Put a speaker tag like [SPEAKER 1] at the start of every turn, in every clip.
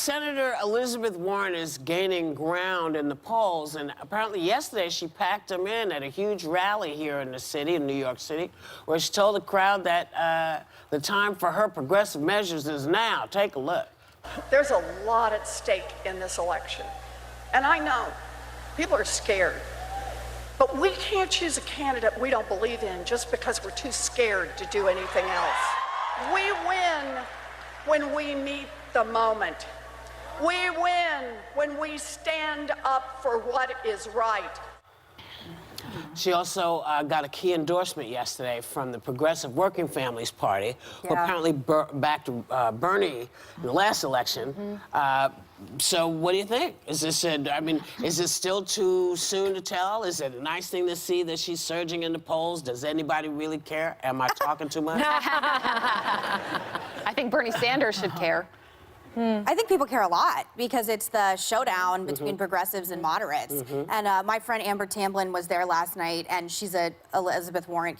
[SPEAKER 1] Senator Elizabeth Warren is gaining ground in the polls, and apparently yesterday she packed them in at a huge rally here in the city, in New York City, where she told the crowd that the time for her progressive measures is now. Take a look.
[SPEAKER 2] There's a lot at stake in this election, and I know people are scared. But we can't choose a candidate we don't believe in just because we're too scared to do anything else. We win when we meet the moment. We win when we stand up for what is right.
[SPEAKER 1] She also got a key endorsement yesterday from the Progressive Working Families Party, who apparently backed Bernie in the last election. So what do you think? Is this is it still too soon to tell? Is it a nice thing to see that she's surging in the polls? Does anybody really care? Am I talking too much?
[SPEAKER 3] I think Bernie Sanders should care.
[SPEAKER 4] I think people care a lot because it's the showdown between progressives and moderates. And my friend Amber Tamblyn was there last night, and she's a huge Elizabeth Warren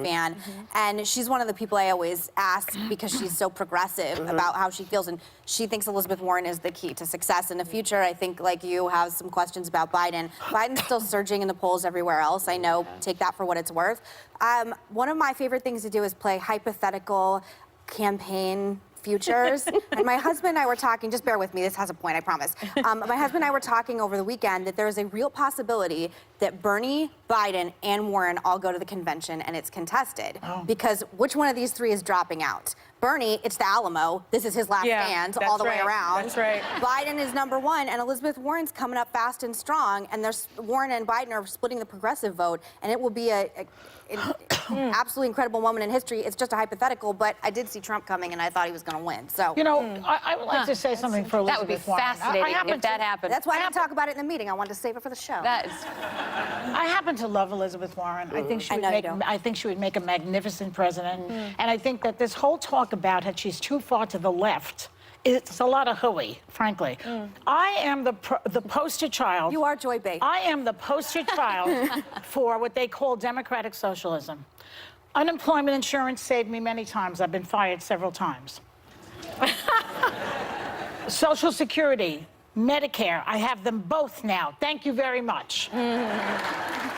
[SPEAKER 4] fan. And she's one of the people I always ask because she's so progressive about how she feels. And she thinks Elizabeth Warren is the key to success in the future. I think, like you, have some questions about Biden. Biden's still surging in the polls everywhere else. I know, take that for what it's worth. One of my favorite things to do is play hypothetical campaign futures. And my husband and I were talking, just bear with me, this has a point, I promise. My husband and I were talking over the weekend that there is a real possibility that Bernie, Biden, and Warren all go to the convention and it's contested. Because which one of these three is dropping out? Bernie, it's the Alamo. This is his last stand all the way around.
[SPEAKER 5] That's right.
[SPEAKER 4] Biden is #1, and Elizabeth Warren's coming up fast and strong, and Warren and Biden are splitting the progressive vote, and it will be an absolutely incredible moment in history. It's just a hypothetical, but I did see Trump coming, and I thought he was going to win. So,
[SPEAKER 5] you know, I would like to say something for Elizabeth
[SPEAKER 3] That would be
[SPEAKER 5] Warren.
[SPEAKER 3] fascinating if that happened.
[SPEAKER 4] that's why I didn't talk about it in the meeting. I wanted to save it for the show.
[SPEAKER 5] I happen to love Elizabeth Warren. I think she would make a magnificent president. And I think that this whole talk about how she's too far to the left, it's a lot of hooey, frankly. I am the poster child.
[SPEAKER 4] You are Joy Behar.
[SPEAKER 5] I am the poster child for what they call democratic socialism. Unemployment insurance saved me many times. I've been fired several times. Social Security, Medicare, I have them both now. Thank you very much. I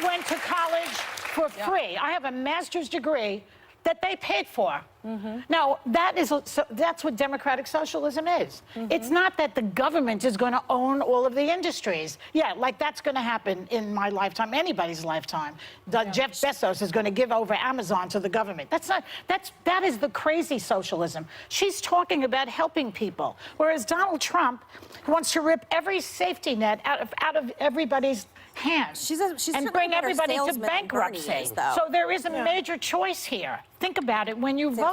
[SPEAKER 5] went to college for free. I have a master's degree that they paid for. Now, that's what democratic socialism is. It's not that the government is going to own all of the industries. Yeah, like that's going to happen in my lifetime, anybody's lifetime. Jeff Bezos is going to give over Amazon to the government. That is the crazy socialism. She's talking about helping people, whereas Donald Trump wants to rip every safety net out of everybody's hands
[SPEAKER 4] She's
[SPEAKER 5] and bring everybody to bankruptcy. So there is a major choice here. Think about it when you vote.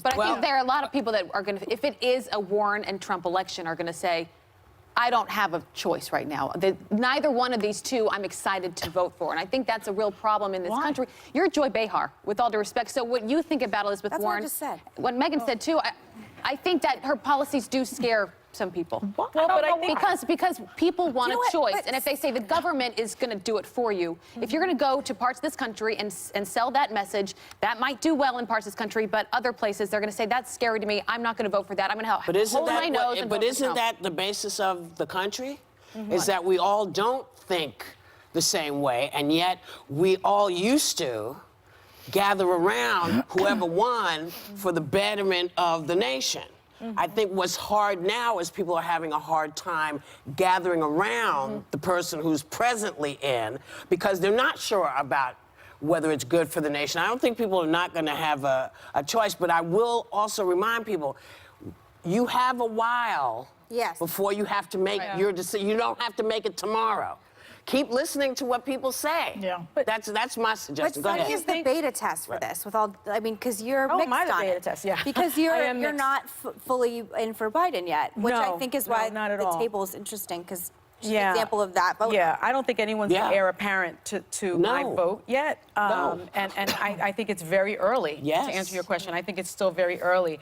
[SPEAKER 3] But I think there are a lot of people that are going to, if it is a Warren and Trump election, are going to say, I don't have a choice right now. Neither one of these two I'm excited to vote for. And I think that's a real problem in this country. You're Joy Behar, with all due respect. So what you think about Elizabeth Warren,
[SPEAKER 4] what I just said.
[SPEAKER 3] What Megan said too, I think that her policies do scare some people.
[SPEAKER 5] Well, but I think
[SPEAKER 3] because people want a choice,
[SPEAKER 4] But
[SPEAKER 3] and if they say the government is going to do it for you, if you're going to go to parts of this country and sell that message, that might do well in parts of this country, but other places they're going to say that's scary to me. I'm not going to vote for that. I'm going to hold my nose and vote for Trump.
[SPEAKER 1] That the basis of the country? Is that we all don't think the same way, and yet we all used to gather around whoever won for the betterment of the nation. I think what's hard now is people are having a hard time gathering around the person who's presently in because they're not sure about whether it's good for the nation. I don't think people are not going to have a choice, but I will also remind people, you have a while before you have to make your decision. You don't have to make it tomorrow. Keep listening to what people say. But that's my suggestion. Go ahead.
[SPEAKER 4] What is the beta test for this? With all, I mean, because you're mixed
[SPEAKER 6] am I the
[SPEAKER 4] on
[SPEAKER 6] beta
[SPEAKER 4] it.
[SPEAKER 6] test? Yeah.
[SPEAKER 4] Because you're not fully in for Biden yet, which I think is why
[SPEAKER 6] not at
[SPEAKER 4] the
[SPEAKER 6] all.
[SPEAKER 4] table is interesting because she's an example of that vote.
[SPEAKER 6] Yeah, I don't think anyone's the heir apparent to my vote yet. And I think it's very early to answer your question. I think it's still very early.